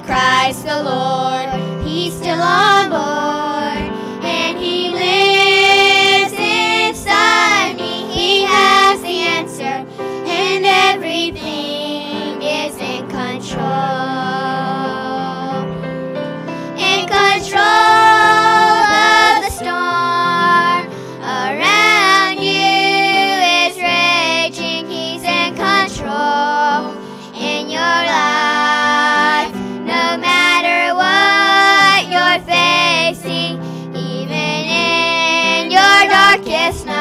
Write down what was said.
Christ the Lord. He's still on board, and He lives inside me. He has the answer, and everything is in control. In control of the storm around you is raging. He's in control in your life, no matter what you're facing, even in your darkest night.